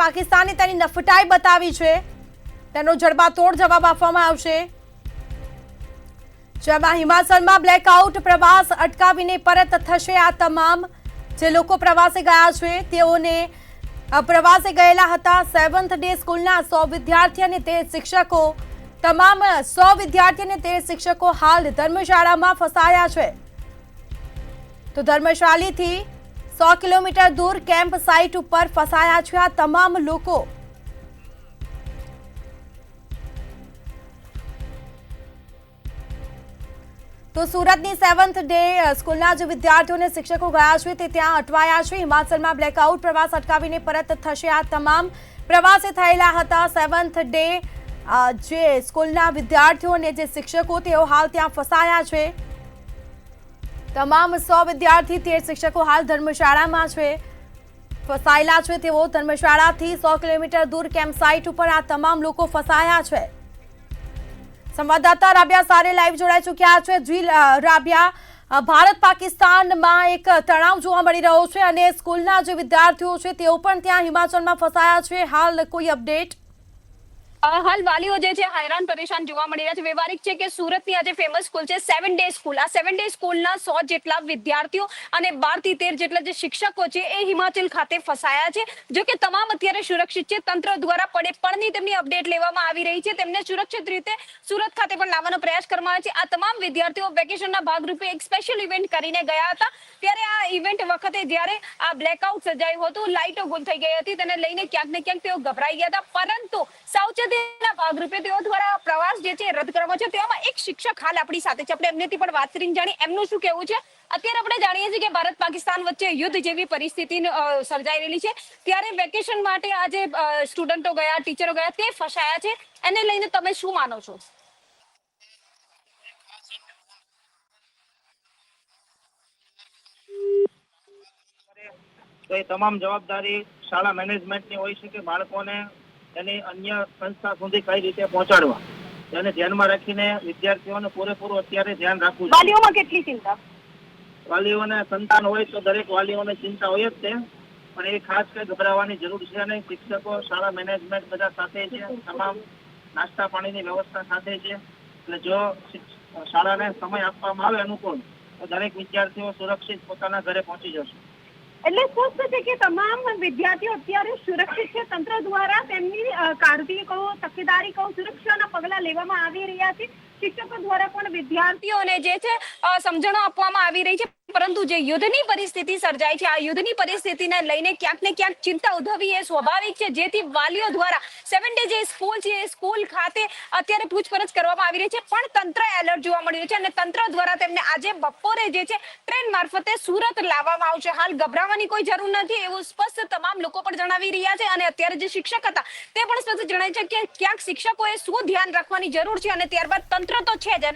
પાકિસ્તાને તેની નફટાઈ બતાવી છે, તેનો જડબાતોડ જવાબ આપવામાં આવશે, જેમાં હિમાચલમાં બ્લેકઆઉટ, પ્રવાસ અટકાવીને પરત થશે આ તમામ જે લોકો પ્રવાસે ગયા છે તેઓને પ્રવાસે ગયેલા હતા 7th ડે સ્કૂલના 100 વિદ્યાર્થી અને 13 શિક્ષકો, તમામ 100 વિદ્યાર્થી અને 13 શિક્ષકો હાલ ધર્મશાળામાં ફસાયા છે। તો ધર્મશાળાથી 100 કિલોમીટર દૂર કેમ્પ સાઇટ ઉપર ફસાયા છે આ તમામ લોકો। તો સુરતની 7th ડે સ્કૂલના જે વિદ્યાર્થીઓ અને શિક્ષકો ગયા છે તે ત્યાં અટવાયા છે। હિમાચલમાં બ્લેકઆઉટ, પ્રવાસ અટકાવીને પરત થશે આ તમામ પ્રવાસે થયેલા હતા 7th ડે જે સ્કૂલના વિદ્યાર્થીઓ અને જે શિક્ષકો તેઓ હાલ ત્યાં ફસાયા છે। તમામ 100 વિદ્યાર્થી 13 શિક્ષકો હાલ ધર્મશાળામાં છે, ફસાયેલા છે તેઓ ધર્મશાળાથી 100 કિલોમીટર દૂર કેમ્પ સાઇટ ઉપર આ તમામ લોકો ફસાયા છે। સંવાદદાતા રાબિયા સારે લાઈવ જોડાઈ ચૂક્યા છે। જી રાબિયા, ભારત પાકિસ્તાનમાં એક તણાવ જોવા મળી રહ્યો છે અને સ્કૂલના જે વિદ્યાર્થીઓ છે તેઓ પણ ત્યાં હિમાચલમાં ફસાયા છે, હાલ કોઈ અપડેટ? હાલ વાલીઓ જે છે હેરાન પરેશાન જોવા મળી રહ્યા છે। વ્યવહારિક છે કે સુરતની આજે ફેમસ સ્કૂલ છે 7 ડે સ્કૂલ। આ 7 ડે સ્કૂલના 100 જેટલા વિદ્યાર્થીઓ અને 12 થી 13 જેટલા જે શિક્ષકો છે એ હિમાચલ ખાતે ફસાયા છે। જો કે તમામ અત્યારે સુરક્ષિત છે, તંત્ર દ્વારા પળની તેમની અપડેટ લેવામાં આવી રહી છે, તેમને સુરક્ષિત રીતે સુરત ખાતે પણ લાવવાનો પ્રયાસ કરવામાં આવે છે। આ તમામ વિદ્યાર્થીઓ વેકેશનના ભાગરૂપે એક સ્પેશિયલ ઇવેન્ટ કરીને ગયા હતા, ત્યારે આ ઇવેન્ટ વખતે જ્યારે આ બ્લેકઆઉટ સર્જાયું હતું, લાઇટો ગુલ થઈ ગઈ હતી, તેને લઈને ક્યાંક ને ક્યાંક તેઓ ગભરાઈ ગયા હતા, પરંતુ સાવચેતી ભાગરૂપે તેઓ દ્વારા પ્રવાસ જે છે રદ કરવામાં છે। તેમાં એક શિક્ષક હાલ આપણી સાથે છે, આપણે એમનેથી પણ વાત કરીને જાણી એમનું શું કહેવું છે। અત્યારે આપણે જાણીએ છીએ કે ભારત પાકિસ્તાન વચ્ચે યુદ્ધ જેવી પરિસ્થિતિ સર્જાઈ રહેલી છે, ત્યારે વેકેશન માટે આજે સ્ટુડન્ટો ગયા, ટીચરો ગયા, તે ફસાયા છે, એને લઈને તમે શું માનો છો? તો એ તમામ જવાબદારી શાળા મેનેજમેન્ટની હોય છે કે બાળકોને એની અન્ય સંસ્થા સુધી કઈ રીતે પહોંચાડવા, તેને ધ્યાનમાં રાખીને વિદ્યાર્થીઓને પૂરેપૂરું અત્યારે ધ્યાન રાખવું જોઈએ। વાલીઓમાં કેટલી ચિંતા? વાલીઓને સંતાન હોય તો દરેક વાલીઓને ચિંતા હોય જ છે, પણ એ ખાસ કઈ ગભરાવાની જરૂર છે નહીં। શિક્ષકો, શાળા મેનેજમેન્ટ બધા સાથે છે, તમામ નાસ્તા પાણીની વ્યવસ્થા સાથે છે, એટલે જો શાળાને સમય આપવામાં આવે અનુકૂળ તો દરેક વિદ્યાર્થીઓ સુરક્ષિત પોતાના ઘરે પહોંચી જશે। એટલે સ્પષ્ટ છે કે તમામ વિદ્યાર્થીઓ અત્યારે સુરક્ષિત છે, તંત્ર દ્વારા તેમની કાળજી કહો, તકેદારી કહો, સુરક્ષાના પગલાં લેવામાં આવી રહ્યા છે। શિક્ષકો દ્વારા પણ વિદ્યાર્થીઓને જે છે સમજણો આપવામાં આવી રહી છે, પરંતુ જે યુદ્ધની પરિસ્થિતિ સર્જાય છે, આ યુદ્ધની પરિસ્થિતિને લઈને ક્યાંક ને ક્યાંક ચિંતા ઉદ્ભવી એ સ્વાભાવિક છે, જેથી વાલીઓ દ્વારા 7 ડે જે સ્કૂલ છે એ સ્કૂલ ખાતે અત્યારે પૂછપરછ કરવામાં આવી રહી છે, પણ તંત્ર એલર્ટ જોવા મળી રહ્યું છે અને તંત્ર દ્વારા તેમને આજે બપોરે જે છે ટ્રેન મારફતે સુરત લાવવામાં આવશે। હાલ ગભરાવાની કોઈ જરૂર નથી એવું સ્પષ્ટ તમામ લોકો પણ જણાવી રહ્યા છે અને અત્યારે જે શિક્ષક હતા તે પણ સ્પષ્ટ જણાય છે કે ક્યાંક શિક્ષકોએ શું ધ્યાન રાખવાની જરૂર છે અને ત્યારબાદ તંત્ર તો છે જ।